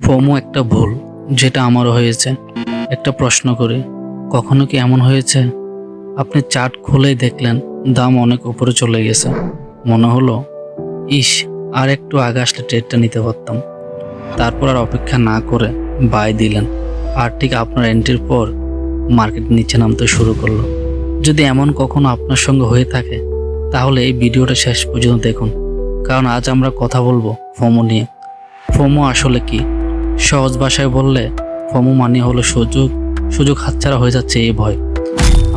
FOMO একটা ভুল, যেটা আমারও হয়েছে। একটা প্রশ্ন করি, কখনো কি এমন হয়েছে আপনি চার্ট খুলেই দেখলেন দাম অনেক উপরে চলে গেছে, মনে হলো ইস, আর একটু আগে আসলে ট্রেডটা নিতে পারতাম। তারপর আর অপেক্ষা না করে বাই দিলেন, আর ঠিক আপনার এন্ট্রির পর মার্কেট নিচে নামতে শুরু করলো। যদি এমন কখনো আপনার সঙ্গে হয়ে থাকে তাহলে এই ভিডিওটা শেষ পর্যন্ত দেখুন, কারণ আজ আমরা কথা বলবো ফোমো নিয়ে। ফোমো আসলে কি? সহজ ভাষায় বললে ফোমো মানে হলো সুযোগ হাতছাড়া হয়ে যাচ্ছে এই ভয়।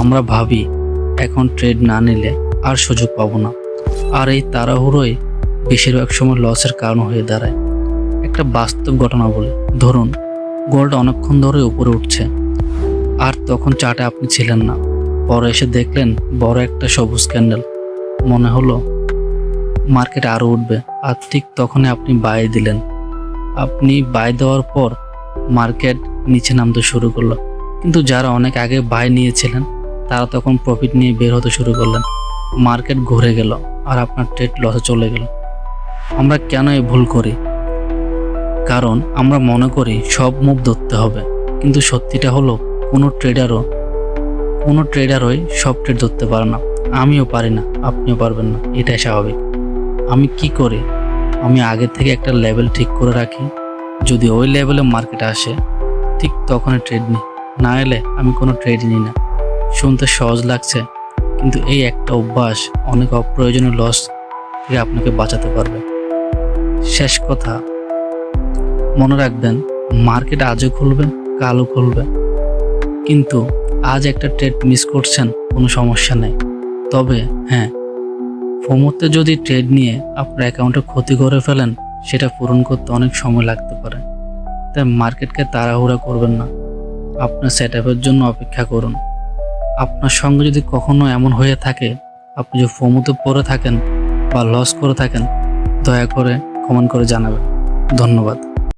আমরা ভাবি এখন ট্রেড না নিলে আর সুযোগ পাবো না, আর এই তাড়াহুড়োই বেশিরভাগ সময় লসের কারণ হয়ে দাঁড়ায়। একটা বাস্তব ঘটনা বলি, ধরুন গোল্ড অনেকক্ষণ ধরে উপরে উঠছে, আর তখন চার্টে আপনি ছিলেন না। পরে এসে দেখলেন বড় একটা সবুজ ক্যান্ডেল, মনে হলো মার্কেট আরও উঠবে, আর ঠিক তখনই আপনি বাই দিলেন। আপনি বাই দেওয়ার পর মার্কেট নিচে নামতে শুরু করলো, কিন্তু যারা অনেক আগে বাই নিয়েছিলেন তারা তখন প্রফিট নিয়ে বের হতে শুরু করলেন। মার্কেট ঘুরে গেল আর আপনার ট্রেড লসে চলে গেল। আমরা কেন এই ভুল করি? কারণ আমরা মনে করি সব মুভ ধরতে হবে, কিন্তু সত্যিটা হলো কোনো ট্রেডারই সব ট্রেড ধরতে পারে না। আমিও পারি না, আপনিও পারবেন না, এটাই স্বাভাবিক। আমি কি করি? আমি আগে থেকে একটা লেভেল ঠিক করে রাখি, যদি ওই লেভেলে মার্কেট আসে ঠিক তখনই ট্রেড নিই, না এলে আমি কোনো ট্রেডই নিই না। শুনতে সহজ লাগছে, কিন্তু এই একটা অভ্যাস অনেক অপ্রয়োজনীয় লস থেকে আপনাকে বাঁচাতে পারবে। শেষ কথা, মনে রাখবেন মার্কেট আজও খুলবে, কালও খুলবে, কিন্তু আজ একটা ট্রেড মিস করছেন কোনো সমস্যা নেই। তবে হ্যাঁ, ফোমোতে যদি ট্রেড নিয়ে আপনার অ্যাকাউন্টে ক্ষতি করে ফেলেন, সেটা পূরণ করতে অনেক সময় লাগতে পারে। তাই মার্কেটকে তাড়াহুড়া করবেন না, আপনার সেটআপের জন্য অপেক্ষা করুন। আপনার সঙ্গে যদি কখনো এমন হয়ে থাকে, আপনি যদি ফোমোতে পড়ে থাকেন বা লস করে থাকেন, দয়া করে কমেন্ট করে জানাবেন। ধন্যবাদ।